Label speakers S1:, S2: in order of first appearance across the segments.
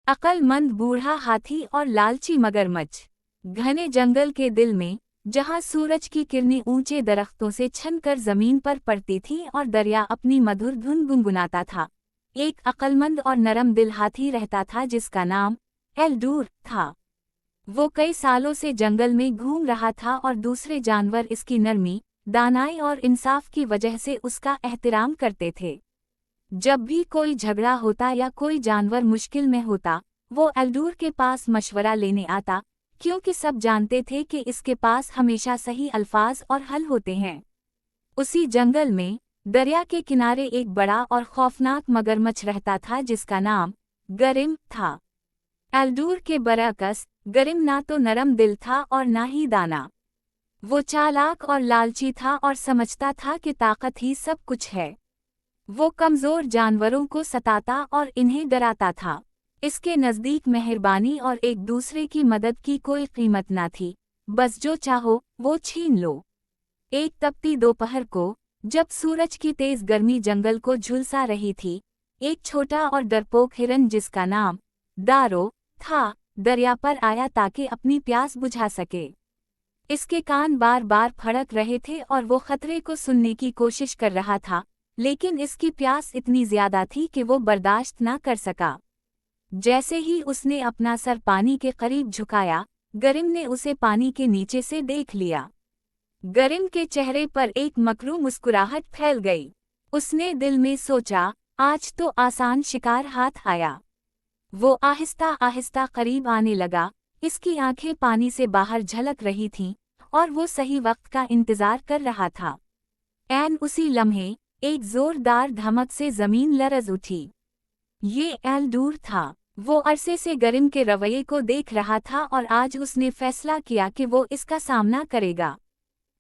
S1: अक्लमंद बूढ़ा हाथी और लालची मगरमच्छ। घने जंगल के दिल में, जहां सूरज की किरणें ऊंचे दरख्तों से छनकर जमीन पर पड़ती थी और दरिया अपनी मधुर धुन गुनगुनाता था, एक अक्लमंद और नरम दिल हाथी रहता था जिसका नाम एल्डूर था। वो कई सालों से जंगल में घूम रहा था और दूसरे जानवर इसकी नरमी, दानाई और इंसाफ की वजह से उसका एहतराम करते थे। जब भी कोई झगड़ा होता या कोई जानवर मुश्किल में होता, वो एल्डूर के पास मशवरा लेने आता, क्योंकि सब जानते थे कि इसके पास हमेशा सही अल्फाज और हल होते हैं। उसी जंगल में, दरिया के किनारे एक बड़ा और खौफनाक मगरमच्छ रहता था जिसका नाम गरिम था। एल्डूर के बरअक्स, गरिम ना तो नरम दिल था और ना ही दाना। वो चालाक और लालची था और समझता था कि ताकत ही सब कुछ है। वो कमज़ोर जानवरों को सताता और इन्हें डराता था। इसके नज़दीक मेहरबानी और एक दूसरे की मदद की कोई कीमत ना थी, बस जो चाहो वो छीन लो। एक तपती दोपहर को, जब सूरज की तेज गर्मी जंगल को झुलसा रही थी, एक छोटा और डरपोक हिरन जिसका नाम दारो था, दरिया पर आया ताकि अपनी प्यास बुझा सके। इसके कान बार बार फड़क रहे थे और वो खतरे को सुनने की कोशिश कर रहा था, लेकिन इसकी प्यास इतनी ज्यादा थी कि वो बर्दाश्त ना कर सका। जैसे ही उसने अपना सर पानी के करीब झुकाया, गरिम ने उसे पानी के नीचे से देख लिया। गरिम के चेहरे पर एक मकरू मुस्कुराहट फैल गई। उसने दिल में सोचा, आज तो आसान शिकार हाथ आया। वो आहिस्ता आहिस्ता करीब आने लगा, इसकी आंखें पानी से बाहर झलक रही थीं, और वो सही वक्त का इंतजार कर रहा था। ऐन उसी लम्हे, एक जोरदार धमक से जमीन लरज उठी। ये एल्डूर था। वो अरसे से गरिम के रवैये को देख रहा था और आज उसने फैसला किया कि वो इसका सामना करेगा।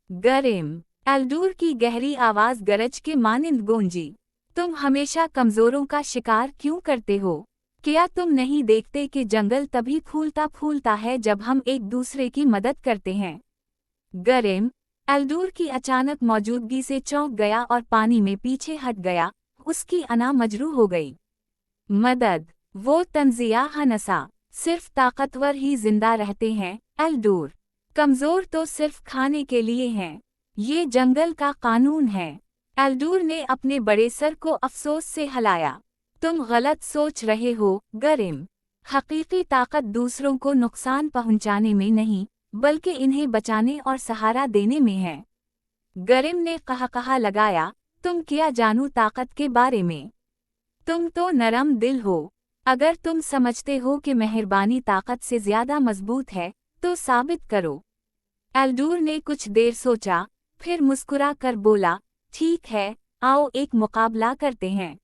S1: गरिम, एल्डूर की गहरी आवाज गरज के मानिंद गूंजी। तुम हमेशा कमजोरों का शिकार क्यों करते हो? क्या तुम नहीं देखते कि जंगल तभी फूलता फूलता है जब हम एक दूसरे की मदद करते हैं? गरिम, एल्डूर की अचानक मौजूदगी से चौंक गया और पानी में पीछे हट गया। उसकी अना मजरू हो गई। मदद, वो तंजिया हनसा। सिर्फ ताकतवर ही जिंदा रहते हैं, एल्डूर। कमजोर तो सिर्फ खाने के लिए हैं। ये जंगल का कानून है। एल्डूर ने अपने बड़े सर को अफसोस से हिलाया। तुम गलत सोच रहे हो, गरिम। हकीकी ताकत दूसरों को नुकसान पहुंचाने में नहीं, बल्कि इन्हें बचाने और सहारा देने में है। गरिम ने कहा लगाया, तुम क्या जानू ताकत के बारे में? तुम तो नरम दिल हो। अगर तुम समझते हो कि मेहरबानी ताकत से ज्यादा मजबूत है, तो साबित करो। एल्डूर ने कुछ देर सोचा, फिर मुस्कुरा कर बोला, ठीक है, आओ एक मुकाबला करते हैं।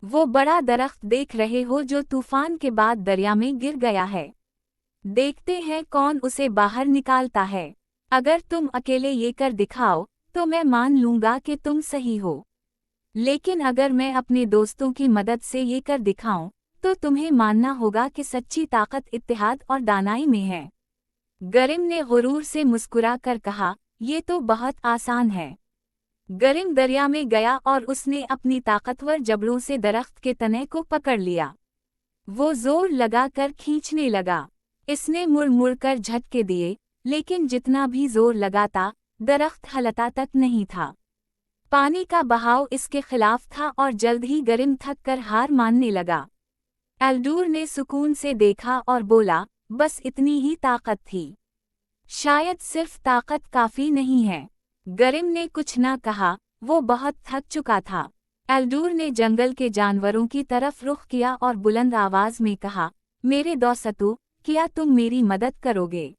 S1: वो बड़ा दरख्त देख रहे हो जो तूफान के बाद दरिया में गिर गया है? देखते हैं कौन उसे बाहर निकालता है। अगर तुम अकेले ये कर दिखाओ, तो मैं मान लूंगा कि तुम सही हो। लेकिन अगर मैं अपने दोस्तों की मदद से ये कर दिखाऊं, तो तुम्हें मानना होगा कि सच्ची ताकत इत्तेहाद और दानाई में है। गरिम ने गुरूर से मुस्कुरा कर कहा, ये तो बहुत आसान है। गरिम दरिया में गया और उसने अपनी ताकतवर जबड़ों से दरख्त के तने को पकड़ लिया। वो जोर लगाकर खींचने लगा। इसने मुड़ मुड़ कर झटके दिए, लेकिन जितना भी जोर लगाता, दरख्त हलता तक नहीं था। पानी का बहाव इसके खिलाफ था और जल्द ही गरिम थक कर हार मानने लगा। एल्डूर ने सुकून से देखा और बोला, बस इतनी ही ताकत थी। शायद सिर्फ ताकत काफी नहीं है। गरिम ने कुछ ना कहा, वो बहुत थक चुका था। एल्डूर ने जंगल के जानवरों की तरफ रुख किया और बुलंद आवाज में कहा, मेरे दोस्तों, क्या तुम मेरी मदद करोगे?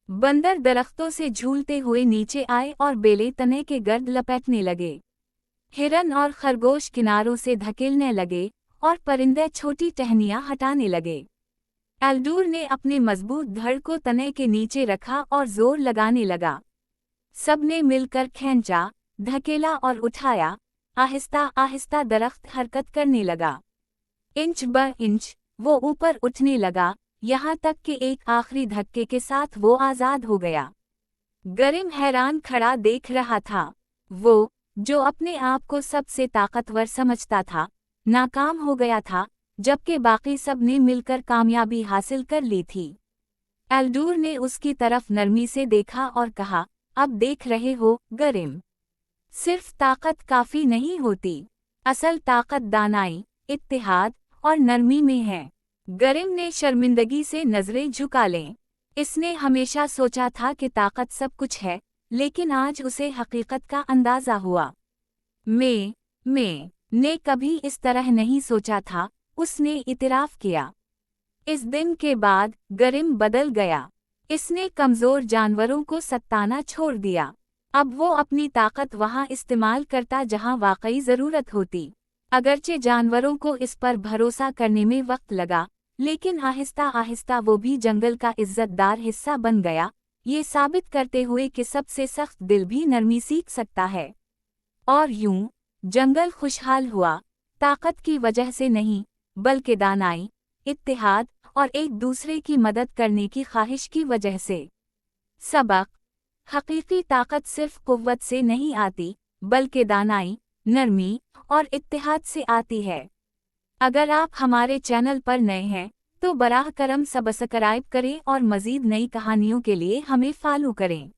S1: बंदर दरख्तों से झूलते हुए नीचे आए और बेले तने के गर्द लपेटने लगे। हिरन और खरगोश किनारों से धकेलने लगे और परिंदे छोटी टहनियां हटाने लगे। एल्डूर ने अपने मजबूत धड़ को तने के नीचे रखा और जोर लगाने लगा। सबने मिलकर खींचा, धकेला और उठाया। आहिस्ता आहिस्ता दरख्त हरकत करने लगा। इंच ब इंच वो ऊपर उठने लगा, यहाँ तक कि एक आखिरी धक्के के साथ वो आजाद हो गया। गरिम हैरान खड़ा देख रहा था। वो, जो अपने आप को सबसे ताकतवर समझता था, नाकाम हो गया था, जबकि बाकी सब ने मिलकर कामयाबी हासिल कर ली थी। एल्डूर ने उसकी तरफ नरमी से देखा और कहा, अब देख रहे हो गरिम, सिर्फ ताकत काफी नहीं होती, असल ताकत दानाई, इत्तेहाद और नरमी में है। गरिम ने शर्मिंदगी से नजरें झुका लें। इसने हमेशा सोचा था कि ताकत सब कुछ है, लेकिन आज उसे हकीकत का अंदाजा हुआ। मैं ने कभी इस तरह नहीं सोचा था, उसने इतराफ किया। इस दिन के बाद गरिम बदल गया। इसने कमजोर जानवरों को सताना छोड़ दिया। अब वो अपनी ताकत वहाँ इस्तेमाल करता जहाँ वाकई ज़रूरत होती। अगरचे जानवरों को इस पर भरोसा करने में वक्त लगा, लेकिन आहिस्ता आहिस्ता वो भी जंगल का इज्जतदार हिस्सा बन गया, ये साबित करते हुए कि सबसे सख्त दिल भी नरमी सीख सकता है। और यूं जंगल खुशहाल हुआ, ताकत की वजह से नहीं, बल्कि दानाई, इत्तेहाद और एक दूसरे की मदद करने की ख्वाहिश की वजह से। सबक: हकीकी ताकत सिर्फ कुव्वत से नहीं आती, बल्कि दानाई, नरमी और इत्तेहाद से आती है। अगर आप हमारे चैनल पर नए हैं, तो बराह करम सब्सक्राइब करें और मज़ीद नई कहानियों के लिए हमें फॉलो करें।